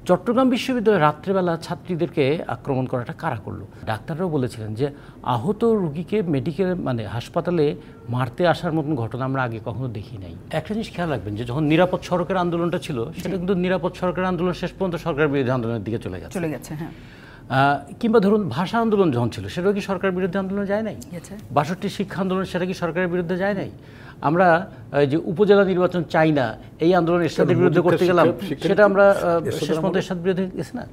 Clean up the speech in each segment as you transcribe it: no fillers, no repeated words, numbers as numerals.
চট্টগ্রাম বিশ্ববিদ্যালয়ে রাত্রেবেলা ছাত্রীদেরকে আক্রমণ করাটা কারা করলো? ডাক্তাররাও বলেছিলেন যে আহত রোগীকে মেডিকেল হাসপাতালে মারতে আসার মতন ঘটনা আমরা আগে কখনো দেখি নাই। একটা জিনিস খেয়াল রাখবেন যে যখন নিরাপদ সড়কের আন্দোলনটা ছিল সেটা কিন্তু নিরাপদ সড়কের আন্দোলন শেষ পর্যন্ত সরকার বিরোধী আন্দোলনের দিকে চলে গেছে। হ্যাঁ। কিংবা ধরুন ভাষা আন্দোলন যখন ছিল সেটাও কি সরকার বিরুদ্ধে আন্দোলন যায় নাই? ৬২ শিক্ষা আন্দোলন সেটা কি সরকারের বিরুদ্ধে যায় নাই? আমরা যে উপজেলা নির্বাচন চাই না এই আন্দোলন এরশাদের বিরুদ্ধে করতে গেলাম, সেটা আমরা শেষ পর্যন্ত এরশাদ বিরুদ্ধে গেছি না?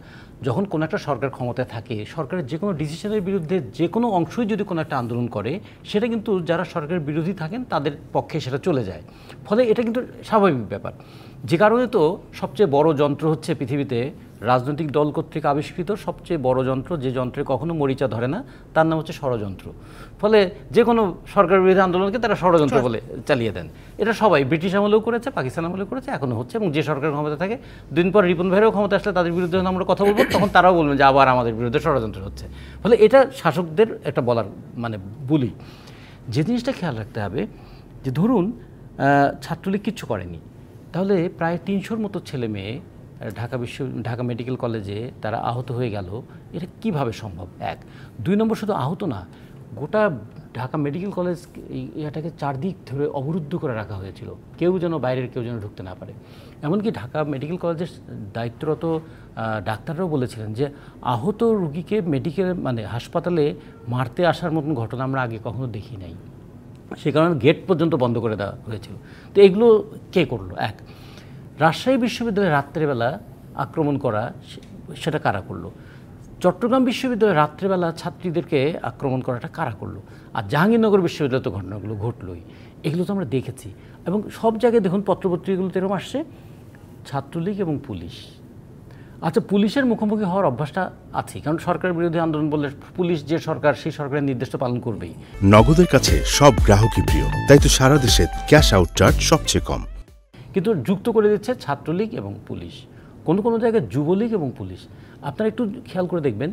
যখন কোনো একটা সরকার ক্ষমতায় থাকে সরকারের যে কোনো ডিসিশনের বিরুদ্ধে যে কোনো অংশই যদি কোনো একটা আন্দোলন করে সেটা কিন্তু যারা সরকারের বিরোধী থাকেন তাদের পক্ষে সেটা চলে যায়। ফলে এটা কিন্তু স্বাভাবিক ব্যাপার। যে কারণে তো সবচেয়ে বড় যন্ত্র হচ্ছে পৃথিবীতে রাজনৈতিক দল কর্তৃক আবিষ্কৃত সবচেয়ে বড় যন্ত্র, যে যন্ত্রে কখনো মরিচা ধরে না, তার নাম হচ্ছে ষড়যন্ত্র। ফলে যে কোনো সরকার বিরোধী আন্দোলনকে তারা ষড়যন্ত্র বলে চালিয়ে দেন। এটা সবাই ব্রিটিশ আমলেও করেছে, পাকিস্তান আমলেও করেছে, এখনও হচ্ছে। এবং যে সরকার ক্ষমতা থাকে দিন পর রিপন ভাইরাও ক্ষমতা আসলে তাদের বিরুদ্ধে যখন আমরা কথা বলবো তখন তারাও বলবেন যে আবার আমাদের বিরুদ্ধে ষড়যন্ত্র হচ্ছে। ফলে এটা শাসকদের একটা বলার বলি। যে জিনিসটা খেয়াল রাখতে হবে যে ধরুন ছাত্রলীগ কিচ্ছু করেনি, তাহলে প্রায় ৩০০-র মতো ছেলে মেয়ে ঢাকা মেডিকেল কলেজে তারা আহত হয়ে গেল। এটা কিভাবে সম্ভব? এক। ২ নম্বর, শুধু আহত না, গোটা ঢাকা মেডিকেল কলেজ এটাকে চারদিক ধরে অবরুদ্ধ করে রাখা হয়েছিল, কেউ যেন বাইরের কেউ যেন ঢুকতে না পারে। এমনকি ঢাকা মেডিকেল কলেজের দায়িত্বরত ডাক্তাররাও বলেছিলেন যে আহত রোগীকে মেডিকেল হাসপাতালে মারতে আসার মতন ঘটনা আমরা আগে কখনো দেখি নাই। সে কারণে গেট পর্যন্ত বন্ধ করে দেওয়া হয়েছিল। তো এগুলো কে করলো? এক। রাজশাহী বিশ্ববিদ্যালয়ে রাত্রেবেলা আক্রমণ করা সেটা কারা করলো? চট্টগ্রাম বিশ্ববিদ্যালয়ে রাত্রেবেলা ছাত্রীদেরকে আক্রমণ করাটা কারা করলো? আর জাহাঙ্গীরনগর বিশ্ববিদ্যালয়ে তো ঘটনাগুলো ঘটলোই, এগুলো তো আমরা দেখেছি। এবং সব জায়গায় দেখুন পত্রপত্রিকাগুলোতে এরকম আসছে ছাত্রলীগ এবং পুলিশ। আচ্ছা, পুলিশের মুখোমুখি হওয়ার অভ্যাসটা আছে, কারণ সরকার বিরোধী আন্দোলন বললে পুলিশ যে সরকার সেই সরকারের নির্দেশটা পালন করবেই। নগদের কাছে সব গ্রাহকই প্রিয়, তাই তো সারা দেশে ক্যাশ আউট চার্জ সবচেয়ে কম। কিন্তু যুক্ত করে দিচ্ছে ছাত্রলীগ এবং পুলিশ, কোনো জায়গায় যুবলীগ এবং পুলিশ। আপনারা একটু খেয়াল করে দেখবেন,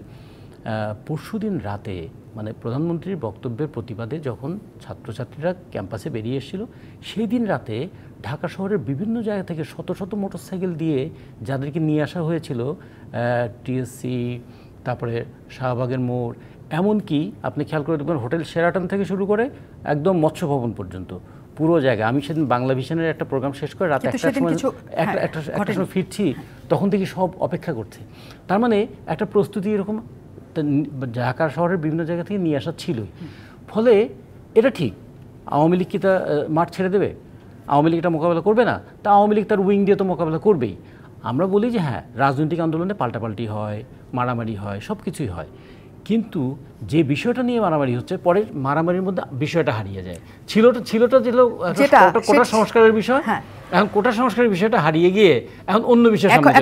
পরশুদিন রাতে প্রধানমন্ত্রীর বক্তব্যের প্রতিবাদে যখন ছাত্রছাত্রীরা ক্যাম্পাসে বেরিয়ে এসেছিল, সেই দিন রাতে ঢাকা শহরের বিভিন্ন জায়গা থেকে শত শত মোটরসাইকেল দিয়ে যাদেরকে নিয়ে আসা হয়েছিল টিএসসি, তারপরে শাহবাগের মোড়, এমনকি আপনি খেয়াল করে দেখবেন হোটেল শেরাটন থেকে শুরু করে একদম মৎস্য ভবন পর্যন্ত পুরো জায়গা। আমি সেদিন বাংলা ভিশনের একটা প্রোগ্রাম শেষ করে রাতে একটা সময় ফিরছি, তখন থেকে সব অপেক্ষা করছে। তার মানে একটা প্রস্তুতি এরকম ঢাকা শহরের বিভিন্ন জায়গা থেকে নিয়ে আসা ছিলই। ফলে এটা ঠিক, আওয়ামী লীগ কি তা মাঠ ছেড়ে দেবে? আওয়ামী লীগ এটা মোকাবেলা করবে না? তা আওয়ামী লীগ তার উইং দিয়ে তো মোকাবেলা করবেই। আমরা বলি যে হ্যাঁ, রাজনৈতিক আন্দোলনে পাল্টাপাল্টি হয়, মারামারি হয়, সব কিছুই হয়, কিন্তু যে বিষয়টা নিয়ে মারামারি হচ্ছে পরে মারামারির মধ্যে বিষয়টা হারিয়ে যায়। ছিলটা কোটা সংস্কারের বিষয়, এখন কোটা সংস্কারের বিষয়টা হারিয়ে গিয়ে এখন অন্য বিষয় সামনে